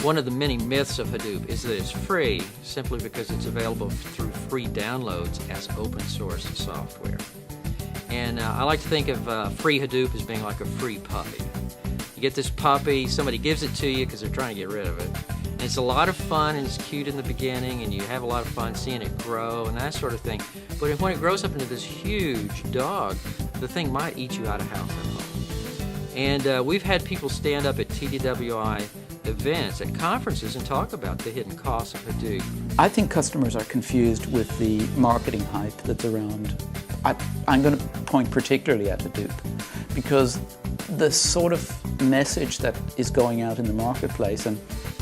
One of the many myths of Hadoop is that it's free simply because it's available through free downloads as open source software. And I like to think of free Hadoop as being like a free puppy. You get this puppy, somebody gives it to you because they're trying to get rid of it. And it's a lot of fun and it's cute in the beginning and you have a lot of fun seeing it grow and that sort of thing. But when it grows up into this huge dog, the thing might eat you out of house and home. And we've had people stand up at TDWI events, at conferences, and talk about the hidden costs of Hadoop. I think customers are confused with the marketing hype that's around. I'm going to point particularly at Hadoop because the sort of message that is going out in the marketplace, and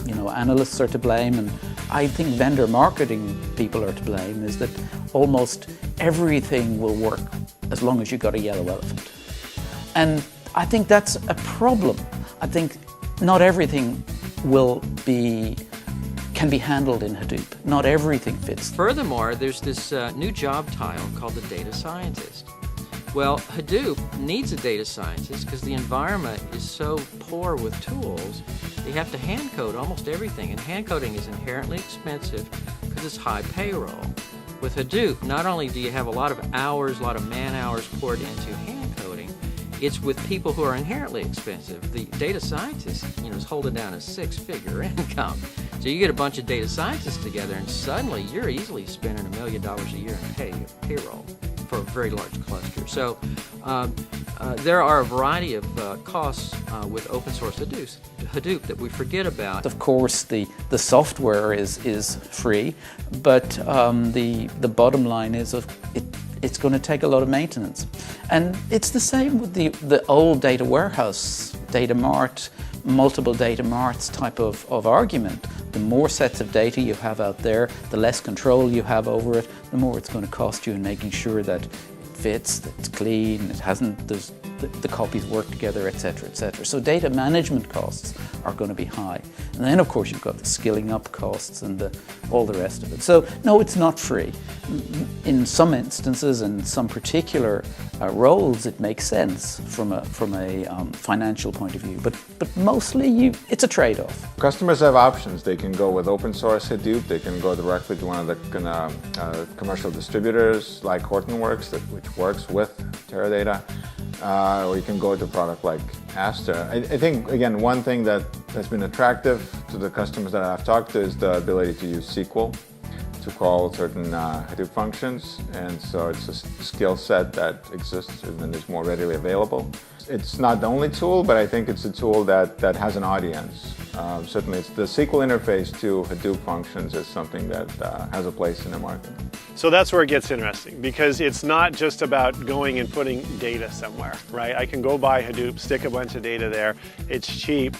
analysts are to blame, and I think vendor marketing people are to blame, is that almost everything will work as long as you've got a yellow elephant. And I think that's a problem. I think not everything can be handled in Hadoop. Not everything fits. Furthermore, there's this new job title called the data scientist. Well, Hadoop needs a data scientist because the environment is so poor with tools. They have to hand code almost everything, and hand coding is inherently expensive because it's high payroll. With Hadoop, not only do you have a lot of hours, a lot of man hours poured into hand coding, it's with people who are inherently expensive. The data scientist, is holding down a six-figure income. So you get a bunch of data scientists together, and suddenly you're easily spending $1 million a year in payroll for a very large cluster. So there are a variety of costs with open source Hadoop that we forget about. Of course, the software is free, but the bottom line is it's going to take a lot of maintenance. And it's the same with the old data warehouse, data mart, multiple data marts type of argument. The more sets of data you have out there, the less control you have over it, the more it's going to cost you in making sure that it fits, that it's clean, it hasn't, the copies work together, etc., etc. So data management costs are going to be high. And then, of course, you've got the skilling up costs and all the rest of it. So, no, it's not free. In some instances and some particular roles, it makes sense from a financial point of view. But mostly, it's a trade-off. Customers have options. They can go with open source Hadoop. They can go directly to one of the commercial distributors like Hortonworks, which works with Teradata. Or you can go to a product like Aster. I think, again, one thing that has been attractive to the customers that I've talked to is the ability to use SQL to call certain Hadoop functions, and so it's a skill set that exists and is more readily available. It's not the only tool, but I think it's a tool that has an audience. Certainly, it's the SQL interface to Hadoop functions is something that has a place in the market. So that's where it gets interesting, because it's not just about going and putting data somewhere, right? I can go buy Hadoop, stick a bunch of data there, it's cheap.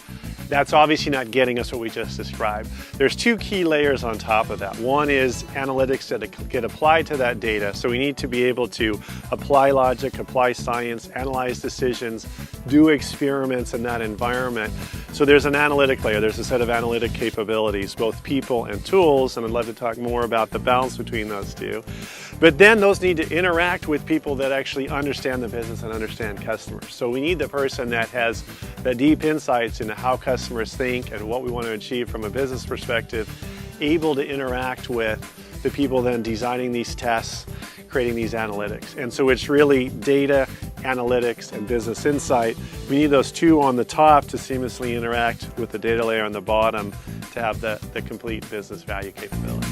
That's obviously not getting us what we just described. There's two key layers on top of that. One is analytics that get applied to that data. So we need to be able to apply logic, apply science, analyze decisions, do experiments in that environment. So there's an analytic layer. There's a set of analytic capabilities, both people and tools, and I'd love to talk more about the balance between those two. But then those need to interact with people that actually understand the business and understand customers. So we need the person that has the deep insights into how customers think and what we want to achieve from a business perspective, able to interact with the people then designing these tests, creating these analytics. And so it's really data, analytics, and business insight. We need those two on the top to seamlessly interact with the data layer on the bottom to have the complete business value capability.